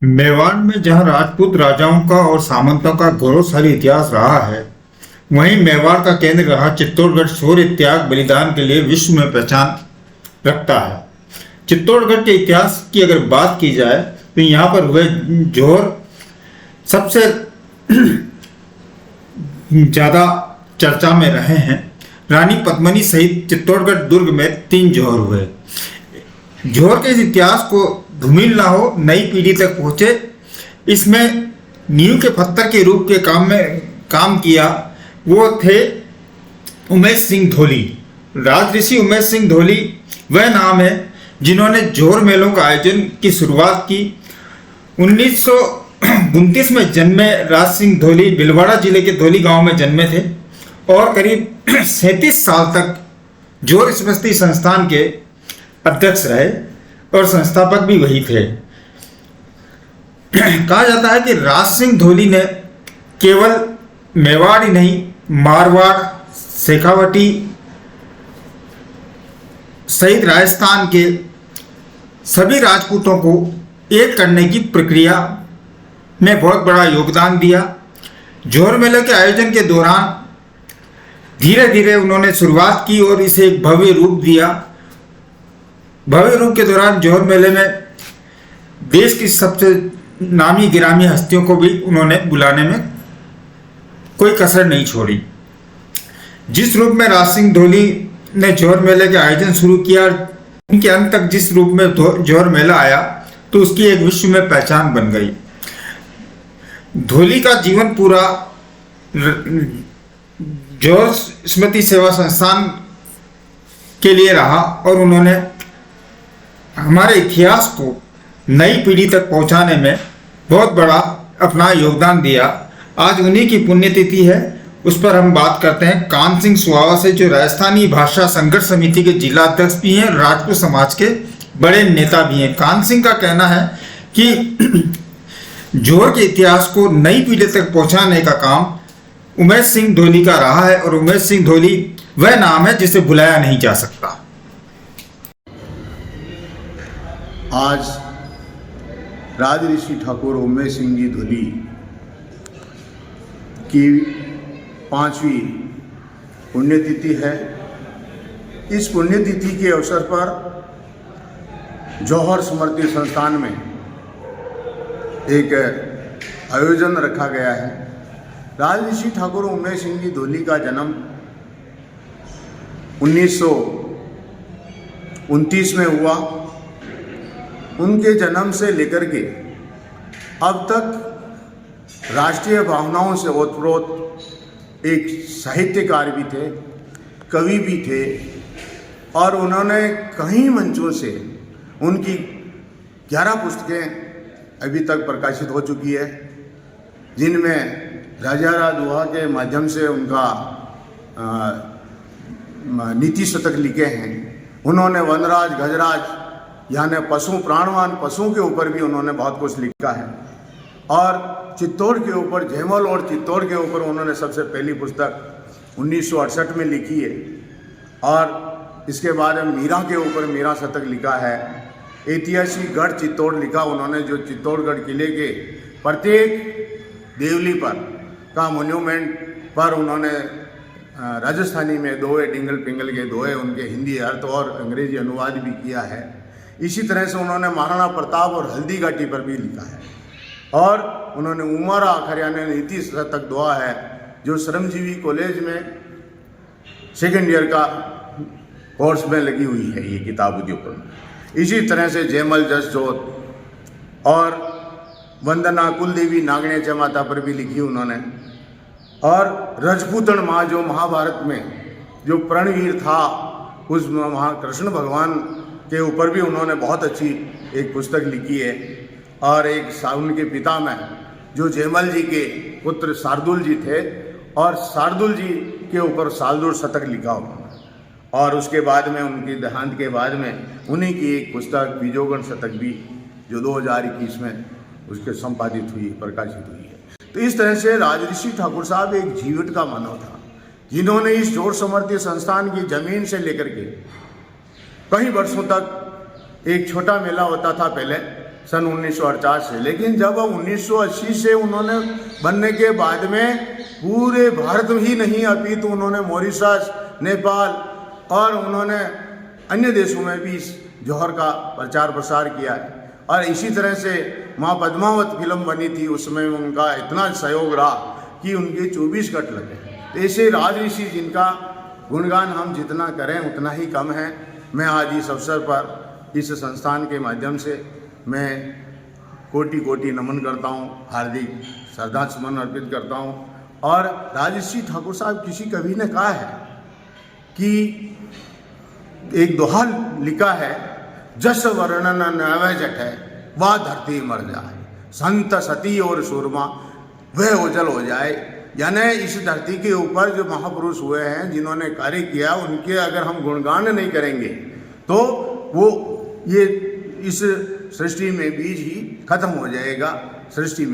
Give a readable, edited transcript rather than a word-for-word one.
मेवाड़ में जहां राजपूत राजाओं का और सामंतों का गौरवशाली इतिहास रहा है, वहीं मेवाड़ का केंद्र रहा चित्तौड़गढ़ शौर्य त्याग बलिदान के लिए विश्व में पहचान रखता है। चित्तौड़गढ़ के इतिहास की अगर बात की जाए तो यहाँ पर हुए जोर सबसे ज्यादा चर्चा में रहे हैं। रानी पद्मिनी सहित चित्तौड़गढ़ दुर्ग में 3 जोहर हुए। जोहर के इस इतिहास को धूमिल ना हो, नई पीढ़ी तक पहुंचे, इसमें नींव के पत्थर के रूप के काम किया वो थे उमेश सिंह धोली। राजऋषि उमेश सिंह धोली वह नाम है जिन्होंने जोहर मेलों का आयोजन की शुरुआत की। 1929 में जन्मे राज सिंह धोली भीलवाड़ा जिले के धोली गांव में जन्मे थे और करीब 37 साल तक जोहर स्मृति संस्थान के अध्यक्ष रहे और संस्थापक भी वही थे। कहा जाता है कि राज सिंह धोली ने केवल मेवाड़ ही नहीं, मारवाड़, शेखावटी सहित राजस्थान के सभी राजपूतों को एक करने की प्रक्रिया में बहुत बड़ा योगदान दिया। जोहर मेले के आयोजन के दौरान धीरे धीरे उन्होंने शुरुआत की और इसे एक भव्य रूप दिया। भव्य रूप के दौरान जोहर मेले में देश की सबसे नामी गिरामी हस्तियों को भी उन्होंने बुलाने में कोई कसर नहीं छोड़ी। जिस रूप में राज सिंह धोली ने जोहर मेले के आयोजन शुरू किया, उनके अंत तक जिस रूप में जोहर मेला आया तो उसकी एक विश्व में पहचान बन गई। धोली का जीवन पूरा जोहर स्मृति सेवा संस्थान के लिए रहा और उन्होंने हमारे इतिहास को नई पीढ़ी तक पहुंचाने में बहुत बड़ा अपना योगदान दिया। आज उन्हीं की पुण्यतिथि है, उस पर हम बात करते हैं कान सिंह सुहावा से, जो राजस्थानी भाषा संघर्ष समिति के जिला अध्यक्ष भी हैं, राजपूत समाज के बड़े नेता भी हैं। कान सिंह का कहना है कि जोहर के इतिहास को नई पीढ़ी तक पहुंचाने का काम उमेश सिंह धोली का रहा है और उमेश सिंह धोली वह नाम है जिसे भुलाया नहीं जा सकता। आज राजऋषि ठाकुर उमेश सिंह जी धोली की 5वीं पुण्यतिथि है। इस पुण्यतिथि के अवसर पर जोहर स्मृति संस्थान में एक आयोजन रखा गया है। राजऋषि ठाकुर उमेश सिंह जी धोली का जन्म 1929 में हुआ। उनके जन्म से लेकर के अब तक राष्ट्रीय भावनाओं से ओतप्रोत एक साहित्यकार भी थे, कवि भी थे और उन्होंने कई मंचों से उनकी 11 पुस्तकें अभी तक प्रकाशित हो चुकी है, जिनमें राजा दुहा के माध्यम से उनका नीति शतक लिखे हैं। उन्होंने वनराज, गजराज यानी पशु, प्राणवान पशुओं के ऊपर भी उन्होंने बहुत कुछ लिखा है और चित्तौड़ के ऊपर, जयमल और चित्तौड़ के ऊपर उन्होंने सबसे पहली पुस्तक 1968 में लिखी है और इसके बाद मीरा के ऊपर मीरा शतक लिखा है। ऐतिहासिक गढ़ चित्तौड़ लिखा उन्होंने, जो चित्तौड़गढ़ किले के प्रत्येक देवली पर का मोन्यूमेंट पर उन्होंने राजस्थानी में दोहे, डिंगल पिंगल के दोहे, उनके हिंदी अर्थ और अंग्रेजी अनुवाद भी किया है। इसी तरह से उन्होंने महाराणा प्रताप और हल्दी घाटी पर भी लिखा है और उन्होंने उमर आखरिया ने नीति शतक दुआ है, जो श्रमजीवी कॉलेज में सेकेंड ईयर का कोर्स में लगी हुई है ये किताब उद्योग। इसी तरह से जयमल जस जोत और वंदना कुलदेवी नागण्य माता पर भी लिखी उन्होंने और रजपूतन माँ, जो महाभारत में जो प्रणवीर था, उस कृष्ण भगवान के ऊपर भी उन्होंने बहुत अच्छी एक पुस्तक लिखी है। और एक उनके पिता में जो जयमल जी के पुत्र शार्दुल जी थे और शार्दुल जी के ऊपर शार्दुल शतक लिखा उन्होंने और उसके बाद में उनके देहांत के बाद में उन्हीं की एक पुस्तक बीजोगण शतक भी, जो 2021 में उसके संपादित हुई, प्रकाशित हुई है। तो इस तरह से राजऋषि ठाकुर साहब एक जीवित का मानव था, जिन्होंने इस जोहर स्मृति संस्थान की जमीन से लेकर के कई वर्षों तक एक छोटा मेला होता था पहले, सन 1948 से। लेकिन जब 1980 से उन्होंने बनने के बाद में पूरे भारत में ही नहीं अपितु उन्होंने मॉरिशस, नेपाल और उन्होंने अन्य देशों में भी इस जौहर का प्रचार प्रसार किया है। और इसी तरह से माँ पद्मावत फिल्म बनी थी, उसमें उनका इतना सहयोग रहा कि उनके 24 कट लगे। ऐसे राजऋषि जिनका गुणगान हम जितना करें उतना ही कम है। मैं आज इस अवसर पर इस संस्थान के माध्यम से मैं कोटि कोटि नमन करता हूँ, हार्दिक श्रद्धा सुमन अर्पित करता हूँ। और राजर्षि ठाकुर साहब किसी कवि ने कहा है कि एक दोहा लिखा है, जस वर्णन नव जठे वह धरती मर जाए, संत सती और सुरमा वह ओझल हो जाए। यानी इस धरती के ऊपर जो महापुरुष हुए हैं जिन्होंने कार्य किया, उनके अगर हम गुणगान नहीं करेंगे तो वो ये इस सृष्टि में बीज ही खत्म हो जाएगा। सृष्टि में